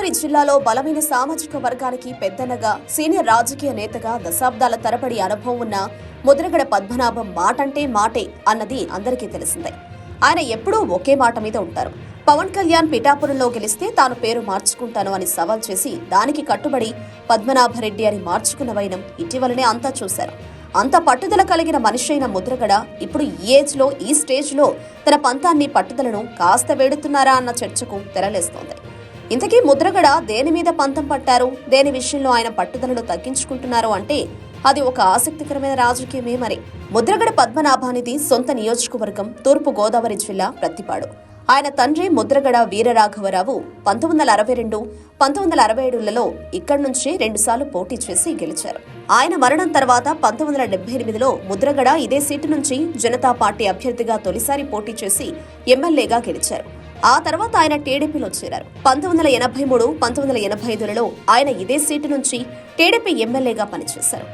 గోదావరి జిల్లాలో బలమైన సామాజిక వర్గానికి పెద్దన్నగా సీనియర్ రాజకీయ నేతగా దశాబ్దాల తరబడి అనుభవం ఉన్న ముద్రగడ పద్మనాభం మాటంటే మాటే అన్నది అందరికీ తెలిసిందే. ఆయన ఎప్పుడూ ఒకే మాట మీద ఉంటారు. పవన్ కళ్యాణ్ పిఠాపురంలో గెలిస్తే తాను పేరు మార్చుకుంటాను అని సవాల్ చేసి దానికి కట్టుబడి పద్మనాభరెడ్డి అని మార్చుకున్న వైనం ఇటీవలనే అంతా చూశారు. అంత పట్టుదల కలిగిన మనిషి అయిన ముద్రగడ ఇప్పుడు ఈ ఏజ్లో ఈ స్టేజ్లో తన పంతాన్ని పట్టుదలను కాస్త వేడుతున్నారా అన్న చర్చకు తెరలేస్తోంది. ఇంతకీ ముద్రగడ దేని మీద పంతం పట్టారు, దేని విషయంలో ఆయన పట్టుదలను తగ్గించుకుంటున్నారు అంటే అది ఒక ఆసక్తికరమైన రాజకీయమే. మరి ముద్రగడ పద్మనాభానిది సొంత నియోజకవర్గం తూర్పు గోదావరి జిల్లా ప్రత్తిపాడు. ఆయన తండ్రి ముద్రగడ వీరరాఘవరావు 1962, 1967లలో ఇక్కడి నుంచి 2 సార్లు పోటీ చేసి గెలిచారు. ఆయన మరణం తర్వాత 1978లో ముద్రగడ ఇదే సీటు నుంచి జనతా పార్టీ అభ్యర్థిగా తొలిసారి పోటీ చేసి ఎమ్మెల్యేగా గెలిచారు. ఆ తర్వాత ఆయన టీడీపీలో చేరారు. 1983, 1985లలో ఆయన ఇదే సీటు నుంచి టీడీపీ ఎమ్మెల్యేగా పనిచేశారు.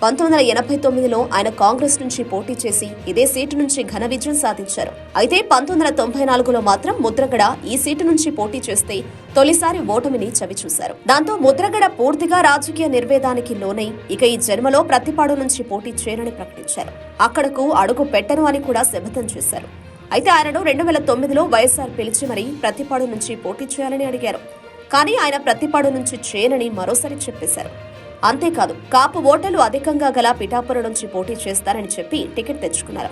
1989లో ఆయన కాంగ్రెస్ నుంచి పోటీ చేసి ఇదే సీటు నుంచి ఘన విజయం సాధించారు. అయితే 1994లో మాత్రం ముద్రగడ ఈ సీటు నుంచి పోటీ చేస్తే తొలిసారి ఓటమిని చవిచూశారు. దాంతో ముద్రగడ పూర్తిగా రాజకీయ నిర్వేదానికి లోనై ఇక ఈ జన్మలో ప్రత్తిపాడు నుంచి పోటీ చేయనని ప్రకటించారు. అక్కడకు అడుగు పెట్టను అని కూడా శపథం చేశారు. అయితే ఆయనను 2009లో వైఎస్ఆర్ పిలిచి మరీ ప్రత్తిపాడు నుంచి పోటీ చేయాలని అడిగారు. కానీ ఆయన ప్రత్తిపాడు నుంచి చేయనని మరోసారి చెప్పేశారు. అంతేకాదు, కాపు ఓటర్లు అధికంగా గల పిఠాపురం నుంచి పోటీ చేస్తారని చెప్పి టికెట్ తెచ్చుకున్నారు.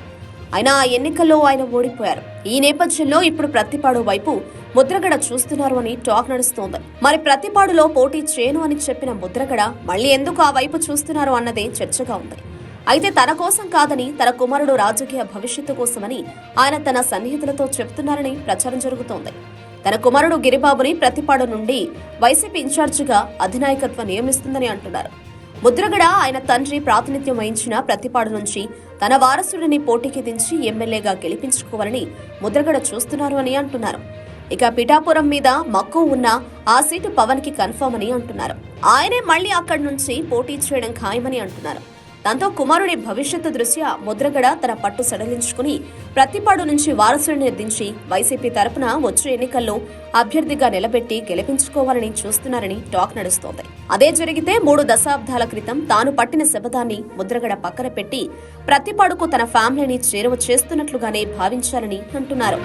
అయినా ఆ ఎన్నికల్లో ఆయన ఓడిపోయారు. ఈ నేపథ్యంలో ఇప్పుడు ప్రత్తిపాడు వైపు ముద్రగడ చూస్తున్నారు అని టాక్ నడుస్తోంది. మరి ప్రత్తిపాడులో పోటీ చేయను అని చెప్పిన ముద్రగడ మళ్లీ ఎందుకు ఆ వైపు చూస్తున్నారు అన్నదే చర్చగా ఉంది. అయితే తన కోసం కాదని తన కుమారుడు రాజకీయ భవిష్యత్తు కోసమని ఆయన తన సన్నిహితులతో చెప్తున్నారని ప్రచారం జరుగుతోంది. తన కుమారుడు గిరిబాబుని ప్రత్తిపాడు నుండి వైసీపీ ఇన్ఛార్జిగా అధినాయకత్వం నియమిస్తుందని అంటున్నారు. ముద్రగడ ఆయన తండ్రి ప్రాతినిధ్యం వహించిన ప్రత్తిపాడు నుంచి తన వారసుడిని పోటీకి దించి ఎమ్మెల్యేగా గెలిపించుకోవాలని ముద్రగడ చూస్తున్నారు అని అంటున్నారు. ఇక పిఠాపురం మీద మక్కువ ఉన్న ఆ సీటు పవన్ కి కన్ఫర్మ్ అని అంటున్నారు. ఆయనే మళ్లీ అక్కడి నుంచి పోటీ చేయడం ఖాయమని అంటున్నారు. దాంతో కుమారుడి భవిష్యత్తు దృష్ట్యా ముద్రగడ తన పట్టు సడలించుకుని ప్రత్తిపాడు నుంచి వారసుడిని దించి వైసీపీ తరపున వచ్చే ఎన్నికల్లో అభ్యర్థిగా నిలబెట్టి గెలిపించుకోవాలని చూస్తున్నారని టాక్ నడుస్తోంది. అదే జరిగితే 3 దశాబ్దాల క్రితం తాను పట్టిన శపథాన్ని ముద్రగడ పక్కన పెట్టి ప్రత్తిపాడుకు తన ఫ్యామిలీని చేరువ చేస్తున్నట్లుగానే భావించాలని అంటున్నారు.